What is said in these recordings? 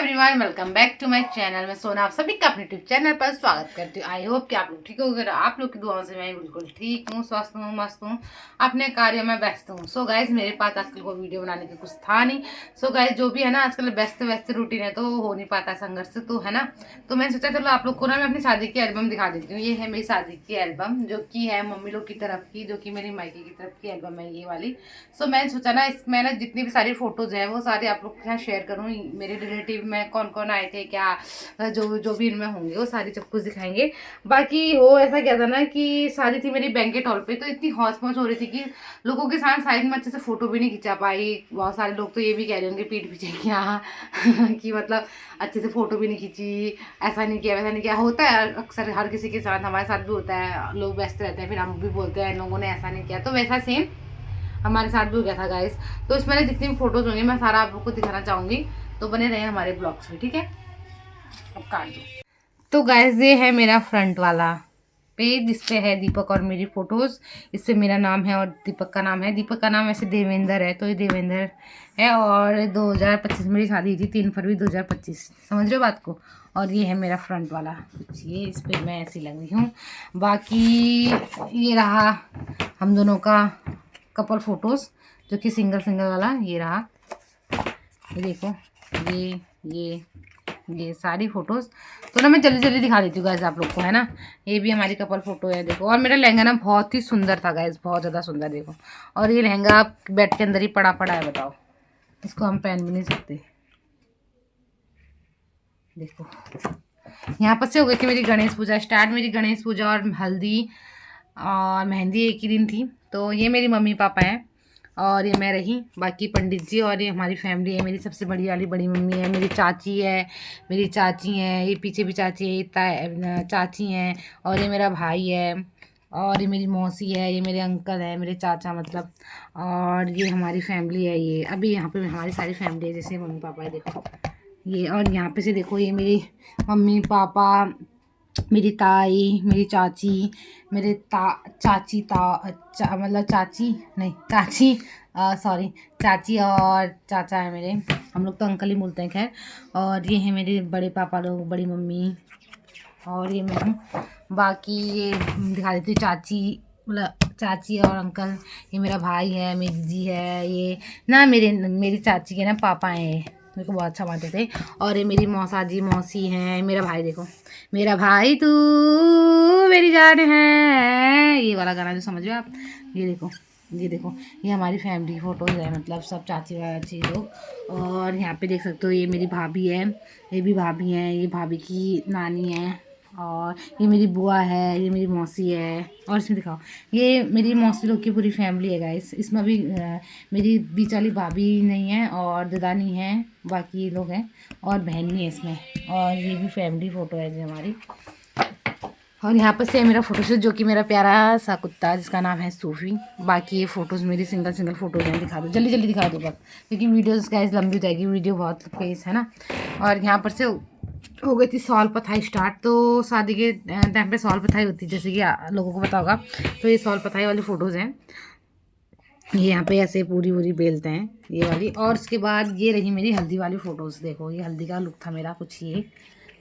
Everyone, welcome back to my channel. मैं सोना आप सभी का अपने यूट्यूब चैनल पर स्वागत करती हूँ। आई होप कि आप लोग ठीक होंगे। आप लोग की दुआओं से मैं बिल्कुल ठीक हूँ, स्वस्थ हूँ, मस्त हूँ, अपने कार्य में व्यस्त हूँ। सो गाइज, मेरे पास आजकल कोई वीडियो बनाने की कुछ था नहीं। सो गाइज, जो भी है ना, आजकल व्यस्त व्यस्त रूटीन है तो हो नहीं पाता संघर्ष तो है ना। तो मैंने सोचा चलो आप लोग को ना मैं अपनी शादी की एल्बम दिखा देती हूँ। ये है मेरी शादी की एल्बम, जो कि है मम्मी लोग की तरफ की, जो कि मेरी मायके की तरफ की एल्बम है ये वाली। सो मैंने सोचा ना इसमें ना जितनी भी सारी फोटोज हैं वो सारी आप लोग के साथ शेयर करूँ। मेरे रिलेटिव में कौन कौन आए थे, क्या जो जो भी इनमें होंगे वो सारी सब कुछ दिखाएंगे। बाकी वो ऐसा क्या था ना कि शादी थी मेरी बैंकेट हॉल पे, तो इतनी हौच पौच हो रही थी कि लोगों के साथ साइड में अच्छे से फोटो भी नहीं खिंचा पाई। बहुत सारे लोग तो ये भी कह रहे होंगे पीठ पीछे क्या कि मतलब अच्छे से फोटो भी नहीं खींची, ऐसा नहीं किया वैसा नहीं किया। होता है अक्सर हर किसी के साथ, हमारे साथ भी होता है, लोग व्यस्त रहते हैं फिर हम भी बोलते हैं इन लोगों ने ऐसा नहीं किया। तो वैसा सेम हमारे साथ भी हो गया था गाइस। तो इसमें जितनी भी फोटोज होंगी मैं सारा आप लोग को दिखाना चाहूँगी, तो बने रहे हमारे ब्लॉग्स में, ठीक है। अब काट दो। तो गाइस, ये है मेरा फ्रंट वाला पेज, जिस पे है दीपक और मेरी फोटोज। इस पे मेरा नाम है और दीपक का नाम है। दीपक का नाम वैसे देवेंद्र है, तो ये देवेंद्र है। और 2025 मेरी शादी हुई थी, 3 फरवरी 2025, समझ रहे हो बात को। और ये है मेरा फ्रंट वाला कुछ, ये इस पे मैं ऐसी लग रही हूँ। बाकी ये रहा हम दोनों का कपल फोटोज, जो कि सिंगल सिंगल वाला ये रहा। ये देखो, ये ये सारी फोटोज तो ना मैं जल्दी जल्दी दिखा देती हूँ गाइस आप लोग को, है ना। ये भी हमारी कपल फोटो है, देखो। और मेरा लहंगा ना बहुत ही सुंदर था गाइस, बहुत ज़्यादा सुंदर, देखो। और ये लहंगा बेड के अंदर ही पड़ा पड़ा है, बताओ, इसको हम पहन भी नहीं सकते। देखो, यहाँ पर से हो गई थी मेरी गणेश पूजा स्टार्ट। मेरी गणेश पूजा और हल्दी और मेहंदी एक ही दिन थी। तो ये मेरी मम्मी पापा हैं और ये मैं रही, बाकी पंडित जी। और ये हमारी फैमिली है, मेरी सबसे बड़ी वाली बड़ी मम्मी है, मेरी चाची है, मेरी चाची हैं, ये पीछे भी चाची है, ये चाची हैं, और ये मेरा भाई है, और ये मेरी मौसी है, ये मेरे अंकल है, मेरे चाचा मतलब। और ये हमारी फैमिली है। ये अभी यहाँ पे हमारी सारी फैमिली है, जैसे मम्मी पापा है, देखो ये। और यहाँ पे से देखो, ये मेरी मम्मी पापा, मेरी ताई, मेरी चाची, मेरे चाची मतलब चाची नहीं चाची, सॉरी, चाची और चाचा है मेरे। हम लोग तो अंकल ही बोलते हैं, खैर। और ये है मेरे बड़े पापा लोग, बड़ी मम्मी, और ये मैं हूँ। बाकी ये दिखा देती हूँ, चाची मतलब चाची और अंकल। ये मेरा भाई है, मेरी दीदी है, ये ना मेरी चाची के ना पापा हैं, मेरे को बहुत अच्छा मानते थे। और ये मेरी मौसा जी मौसी हैं। मेरा भाई देखो, मेरा भाई तू मेरी जान है, ये वाला गाना जो समझ रहे हो आप। ये देखो, ये देखो, ये हमारी फैमिली फ़ोटोज़ है, मतलब सब चाची वाची लोग। और यहाँ पे देख सकते हो, ये मेरी भाभी है, ये भी भाभी हैं, ये भाभी की नानी है। और ये मेरी बुआ है, ये मेरी मौसी है। और इसमें दिखाओ, ये मेरी मौसी लोग की पूरी फैमिली है गाइस। इसमें भी मेरी बीच वाली भाभी नहीं है और ददानी है, बाकी लोग हैं, और बहन नहीं है इसमें। और ये भी फैमिली फ़ोटो है जी हमारी। और यहाँ पर से मेरा फोटोशूट, जो कि मेरा प्यारा सा कुत्ता जिसका नाम है सूफी। बाकी ये फ़ोटोज़ मेरी सिंगल सिंगल फ़ोटोज़ हैं, दिखा दो जल्दी जल्दी दिखा दो बस, क्योंकि वीडियोज़ गाइस लंबी हो जाएगी, वीडियो बहुत फेस है ना। और यहाँ पर से हो गई थी सॉल पथाई स्टार्ट। तो शादी के टाइम पे सॉल पथाई होती है, जैसे कि लोगों को पता होगा। तो ये सॉल पथाई वाली फ़ोटोज़ हैं, ये यहाँ पे ऐसे पूरी पूरी बेलते हैं ये वाली। और उसके बाद ये रही मेरी हल्दी वाली फ़ोटोज़, देखो ये हल्दी का लुक था मेरा कुछ ये,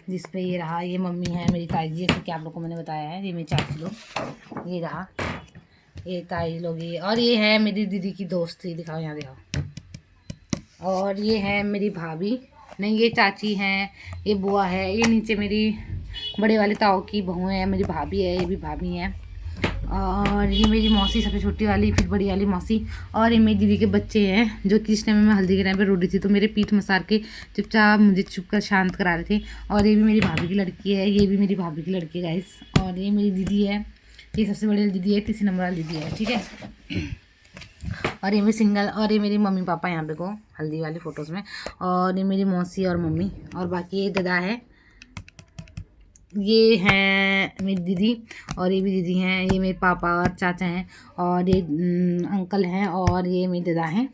जिस पे ये रहा। ये मम्मी है, मेरी ताई जी, जैसे कि आप लोग को मैंने बताया है। ये मेरी चाची लोग, ये रहा, ये ताई लोग, ये। और ये है मेरी दीदी की दोस्त, ये दिखाओ, यहाँ दिखाओ। और ये है मेरी भाभी, नहीं ये चाची हैं, ये बुआ है, ये नीचे मेरी बड़े वाले ताऊ की बहू है, मेरी भाभी है, ये भी भाभी है। और ये मेरी मौसी सबसे छोटी वाली, फिर बड़ी वाली मौसी। और ये मेरी दीदी के बच्चे हैं, जो कि इस टाइम में मैं हल्दी के टाइम पे रो रही थी, तो मेरे पीठ मसार के चुपचाप मुझे चुप कर शांत करा रहे थे। और ये भी मेरी भाभी की लड़की है, ये भी मेरी भाभी की लड़की है गाइस। और ये मेरी दीदी है, ये सबसे बड़ी दीदी है, तीसरी नंबर वाली दीदी है, ठीक है। और ये मेरी सिंगल, और ये मेरी मम्मी पापा यहाँ पे को हल्दी वाली फ़ोटोज़ में। और ये मेरी मौसी और मम्मी। और बाकी ये दादा है, ये हैं मेरी दीदी, और ये भी दीदी हैं, ये मेरे पापा और चाचा हैं, और ये अंकल हैं, और ये मेरे दादा हैं।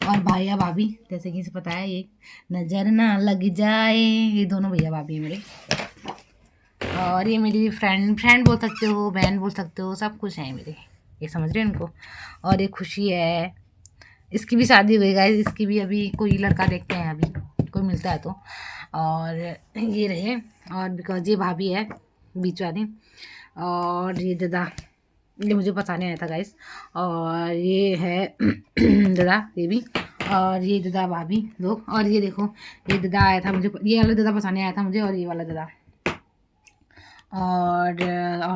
और भैया भाभी, जैसे कि इसे पता है, ये नज़र ना लग जाए, ये दोनों भैया भाभी हैं मेरे। और ये मेरी फ्रेंड बोल सकते हो, बहन बोल सकते हो, सब कुछ है मेरे, ये समझ रहे हैं इनको। और ये खुशी है, इसकी भी शादी हुई गाइस, इसकी भी अभी कोई लड़का देखते हैं, अभी कोई मिलता है तो। और ये रहे, और बिकॉज ये भाभी है बीच वाली, और ये दादा, ये मुझे पता नहीं आया था गाइस, और ये है दादा, ये भी, और ये दादा भाभी लोग, और ये देखो ये दादा आया था मुझे, ये वाला दादा पता नहीं आया था मुझे, और ये वाला दादा, और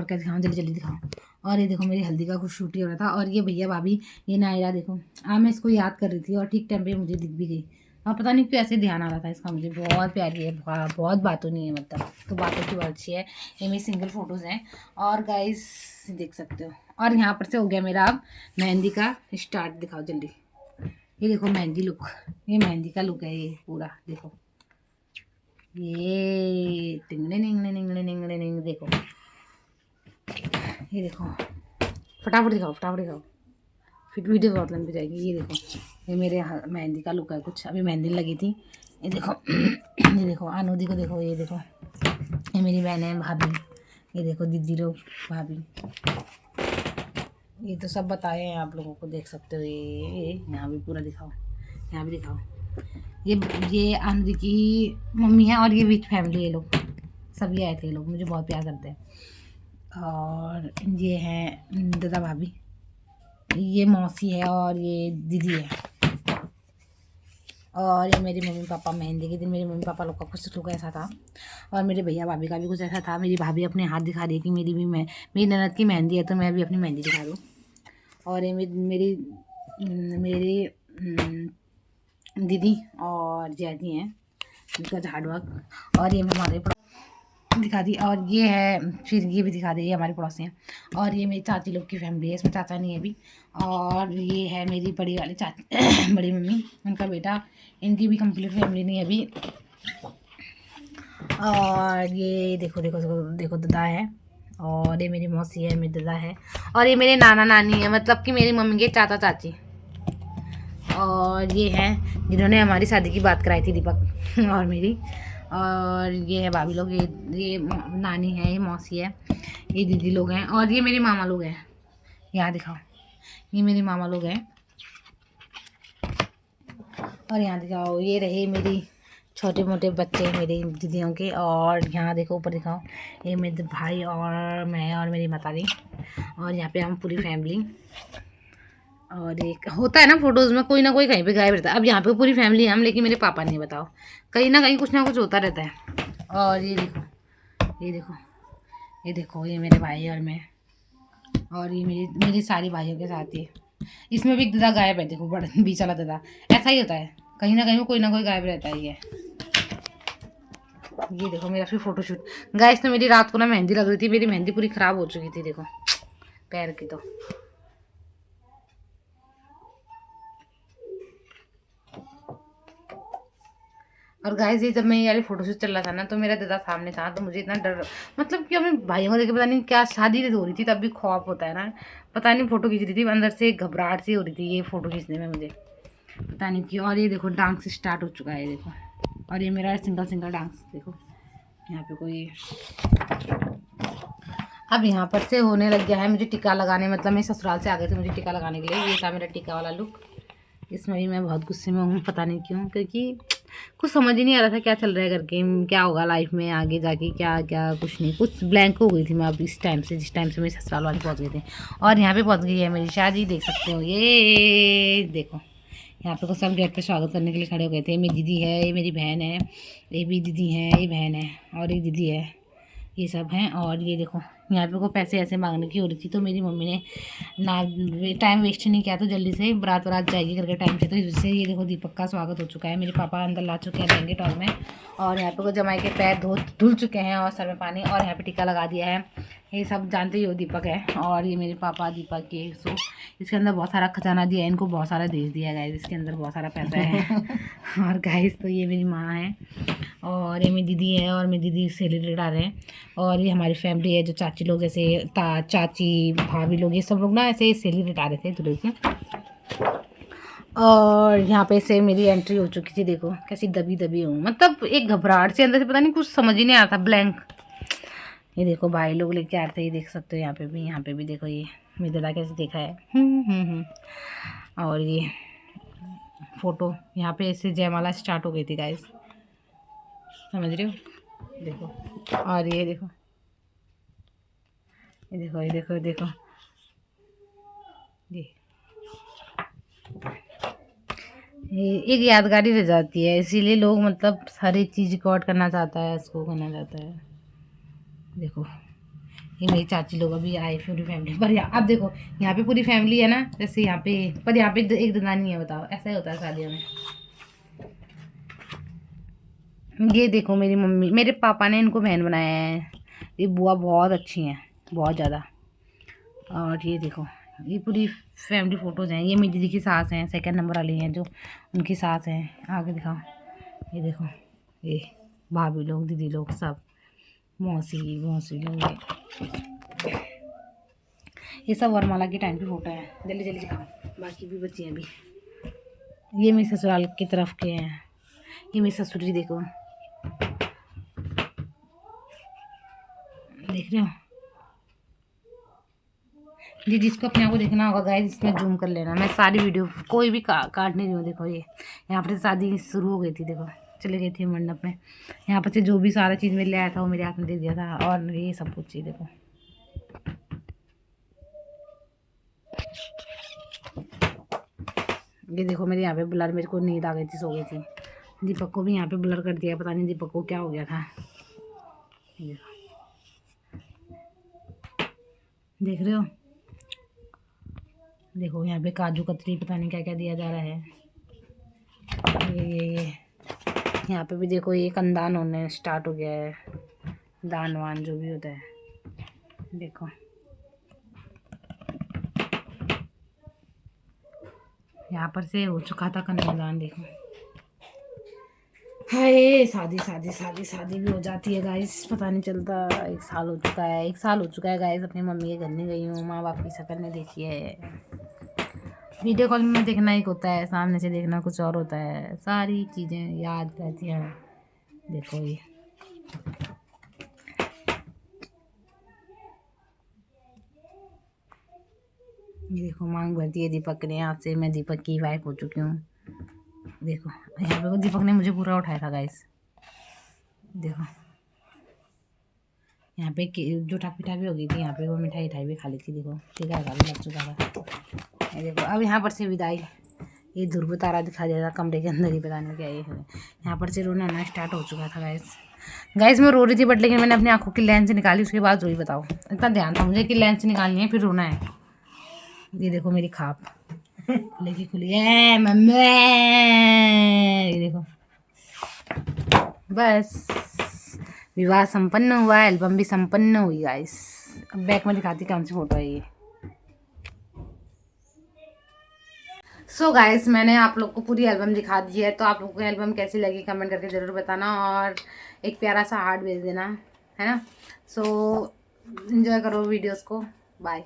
क्या दिखाऊँ, जल्दी जल्दी दिखाऊँ। और ये देखो मेरी हल्दी का कुछ शूट ही हो रहा था, और ये भैया भाभी, ये नायरा देखो, मैं इसको याद कर रही थी और ठीक टाइम पे मुझे दिख भी गई। पता नहीं क्यों ऐसे ध्यान आ रहा था इसका मुझे, बहुत प्यारी है, बहुत बातों नहीं है मतलब, तो बातों की बात अच्छी है। ये मेरी सिंगल फ़ोटोज़ हैं, और गाइस देख सकते हो। और यहाँ पर से हो गया मेरा अब मेहंदी का स्टार्ट, दिखाओ जल्दी। ये देखो मेहंदी लुक, ये मेहंदी का लुक है ये पूरा, देखो ये टिंगले निंगले निंगले निंगले निंग, देखो ये देखो, फटाफट दिखाओ फटाफट दिखाओ, फिर वीडियो बहुत लंबी जाएगी। ये देखो, ये मेरे मेहंदी का लुक है कुछ, अभी मेहंदी लगी थी। ये देखो ये देखो आनूदी को देखो, ये देखो ये मेरी बहन है भाभी, ये देखो दीदी लोग भाभी, ये तो सब बताए हैं आप लोगों को, देख सकते हो। ये यहाँ भी पूरा दिखाओ, यहाँ भी दिखाओ। ये आनंदी की मम्मी है, और ये विथ फैमिली, ये लोग सभी आए थे, ये लोग मुझे बहुत प्यार करते हैं। और ये हैं दादा भाभी, ये मौसी है, और ये दीदी है, और ये मेरे मम्मी पापा। मेहंदी के दिन मेरे मम्मी पापा लोग का कुछ लुक ऐसा था, और मेरे भैया भाभी का भी कुछ ऐसा था। मेरी भाभी अपने हाथ दिखा रही है कि मेरी ननद की मेहंदी है, तो मैं भी अपनी मेहंदी दिखा दूँ। और ये मेरी दीदी और जैदी हैं, उनका झाड़ वर्क। और ये हमारे दिखा दी, और ये है, फिर ये भी दिखा दी, ये हमारे पड़ोसी हैं। और ये मेरी चाची लोग की फैमिली है, इसमें चाचा नहीं है अभी। और ये है मेरी बड़ी वाली चाची बड़ी मम्मी, उनका बेटा, इनकी भी कंप्लीट फैमिली नहीं है अभी। और ये देखो देखो देखो देखो दादा है, और ये मेरी मौसी है, मेरी दादा है, और ये मेरे नाना नानी है, मतलब कि मेरी मम्मी के चाचा चाची। और ये हैं जिन्होंने हमारी शादी की बात कराई थी, दीपक और मेरी। और ये है भाभी लोग, ये नानी है, ये मौसी है, ये दीदी लोग हैं, और ये मेरे मामा लोग हैं। यहाँ दिखाओ, ये मेरे मामा लोग हैं। और यहाँ दिखाओ, ये रहे मेरी छोटे मोटे बच्चे मेरी दीदियों के। और यहाँ देखो ऊपर दिखाओ, ये मेरे भाई और मैं और मेरी माताजी, और यहाँ पे हम पूरी फैमिली। और एक होता है ना फोटोज़ में कोई ना कोई कहीं पे गायब रहता है, अब यहाँ पे पूरी फैमिली है हम, लेकिन मेरे पापा नहीं, बताओ कहीं ना कहीं कुछ ना कुछ होता रहता है। और ये देखो ये देखो ये देखो, ये मेरे भाई और मैं, और ये मेरी सारी भाइयों के साथ ही। इसमें भी एक दादा गायब है, देखो बड़ा बीच वाला दादा, ऐसा ही होता है, कहीं ना कहीं कोई ना कोई गायब रहता ही है। ये देखो मेरा फिर फोटोशूट। गाइस तो मेरी रात को ना मेहंदी लग रही थी, मेरी मेहंदी पूरी ख़राब हो चुकी थी, देखो पैर की तो। और गाइस ये जब मैं ये वाली फोटोशूट चल रहा था ना, तो मेरा दादा सामने था, तो मुझे इतना डर, मतलब कि अपने भाइयों को देखे पता नहीं क्या, शादी हो रही थी तब भी खौफ होता है ना, पता नहीं फोटो खींच रही थी, अंदर से घबराहट सी हो रही थी ये फोटो खींचने में मुझे, पता नहीं क्यों। और ये देखो डांस स्टार्ट हो चुका है, देखो, और ये मेरा सिंगल सिंगल डांस देखो, यहाँ पे कोई, अब यहाँ पर से होने लग गया है मुझे टीका लगाने, मतलब मैं ससुराल से आ गए थे मुझे टीका लगाने के लिए। ये था मेरा टीका वाला लुक, इसमें भी मैं बहुत गुस्से में हूँ, पता नहीं क्यों, क्योंकि कुछ समझ ही नहीं आ रहा था क्या चल रहा है करके, क्या होगा लाइफ में आगे जाके, क्या क्या, कुछ नहीं, कुछ ब्लैंक हो गई थी मैं अब इस टाइम से, जिस टाइम से मेरे ससुराल वाले पहुँच गए थे। और यहाँ पे पहुँच गई है मेरी शादी, देख सकते हो, ये देखो यहाँ पे तो सब गेट पे स्वागत करने के लिए खड़े हो गए थे। मेरी दीदी है, ये मेरी बहन है, ये भी दीदी है, ये बहन है, और ये दीदी है, ये सब हैं। और ये देखो यहाँ पे को पैसे ऐसे मांगने की हो रही थी, तो मेरी मम्मी ने ना टाइम वेस्ट नहीं किया, तो जल्दी से बारात वरात जाएगी करके टाइम से, तो इससे ये देखो दीपक का स्वागत हो चुका है, मेरे पापा अंदर ला चुके हैं बैंकेट हॉल में। और यहाँ पे को जमाई के पैर धुल चुके हैं, और सर में पानी, और यहाँ पे टीका लगा दिया है। ये सब जानते ही हो दीपक है, और ये मेरे पापा दीपक के। सो इसके अंदर बहुत सारा खजाना दिया है इनको, बहुत सारा देश दिया है गाइस, इसके अंदर बहुत सारा पैसा है। और गाइस तो ये मेरी माँ है, और ये मेरी दीदी है, और मेरी दीदी सैलरी आ रहे हैं। और ये हमारी फैमिली है, जो चाची लोग ऐसे चाची भाभी लोग, ये सब लोग ना ऐसे सैलरी आ रहे थे दूल्हे के। और यहाँ पे से मेरी एंट्री हो चुकी थी, देखो कैसी दबी दबी हूँ, मतलब एक घबराहट से अंदर से, पता नहीं कुछ समझ ही नहीं आ रहा था, ब्लैंक। ये देखो भाई लोग लेके आ रहे थे, ये देख सकते हो, यहाँ पे भी देखो, ये मेरे दादा कैसे देखा है। और ये फोटो यहाँ पे ऐसे जयमाला स्टार्ट हो गई थी गाइस, समझ रहे हो? देखो, और ये देखो, ये देखो, ये देखो, देखो ये एक यादगारी रह जाती है, इसीलिए लोग मतलब हर एक चीज़ रिकॉर्ड करना चाहता है, उसको करना चाहता है। देखो ये मेरी चाची लोग अभी आए पूरी फैमिली पर। अब देखो यहाँ पे पूरी फैमिली है ना, जैसे यहाँ पे, पर यहाँ पे एक दनानी है। बताओ, ऐसा ही होता है शादियों में। ये देखो मेरी मम्मी, मेरे पापा ने इनको बहन बनाया है। ये बुआ बहुत अच्छी हैं, बहुत ज़्यादा। और ये देखो, ये पूरी फैमिली फ़ोटोज़ हैं। ये मेरी दीदी की सास हैं, सेकंड नंबर वाली हैं जो, उनकी सास हैं। आगे दिखाओ, ये देखो, ये भाभी लोग, दीदी लोग, सब मौसी मौसी लोग। ये सब वरमाला के टाइम की फ़ोटो है। जल्दी जल्दी दिखाओ, बाकी भी बच्चे हैं अभी। ये मेरी ससुराल की तरफ के हैं। ये मेरी ससुर जी, देखो, देख रहे हो जी? जिसको अपने आप को देखना होगा गाइस, इसमें जूम कर लेना। मैं सारी वीडियो कोई भी काट नहीं रही हूँ। देखो ये यहाँ पर शादी शुरू हो गई थी, देखो चले गई थी मंडप में। यहाँ पर से जो भी सारा चीज़ मेरे लिए आया था वो मेरे हाथ में दे दिया था, और ये सब कुछ चीज़ देखो। ये देखो मेरे यहाँ पे ब्लर, मेरे को नींद आ गई थी, सो गई थी। दीपक को भी यहाँ पे ब्लर कर दिया, पता नहीं दीपक को क्या हो गया था। देख रहे हो? देखो यहाँ पे काजू कतरी, पता नहीं क्या क्या दिया जा रहा है। ये यहाँ पे भी देखो, ये कंदान होने स्टार्ट हो गया है, दान वान जो भी होता है। देखो यहाँ पर से हो चुका था कन्यादान। देखो हाय, शादी शादी शादी शादी भी हो जाती है गाइस, पता नहीं चलता। 1 साल हो चुका है, 1 साल हो चुका है गाइस। अपनी मम्मी के घर नहीं गई हूँ, माँ बाप की शक्ल नहीं देखी है। वीडियो कॉल में देखना एक होता है, सामने से देखना कुछ और होता है। सारी चीज़ें याद रहती हैं। देखो ये देखो, मांग भरती है दीपक ने। आपसे मैं दीपक की वाइफ हो चुकी हूँ। देखो यहाँ पे दीपक ने मुझे पूरा उठाया था गाइस। देखो यहाँ पे जूठा पीठा भी हो गई थी, यहाँ पे वो मिठाई उठाई भी खा ली थी। देखो टीका भी लग चुका था। ये देखो अब यहाँ पर से विदाई। ये ध्रुव तारा दिखा दिया था कमरे के अंदर ही, पता नहीं क्या ये है। यहाँ पर से रोना आना स्टार्ट हो चुका था गाइस। मैं रो रही थी, बट लेकिन मैंने अपनी आंखों की लेंस निकाली, उसके बाद रोई। बताओ, इतना ध्यान था मुझे कि लेंस निकालनी है फिर रोना है। ये देखो मेरी खाप खुलेगी, खुली है मम्मी। ये देखो, बस विवाह संपन्न हुआ, एल्बम भी संपन्न हुई गाइस। अब बैक में दिखाती कौन सी फोटो है ये। सो गाइस, मैंने आप लोग को पूरी एल्बम दिखा दी है, तो आप लोगों को एल्बम कैसी लगी कमेंट करके ज़रूर बताना, और एक प्यारा सा हार्ट भेज देना, है ना। सो एंजॉय करो वीडियोस को। बाय।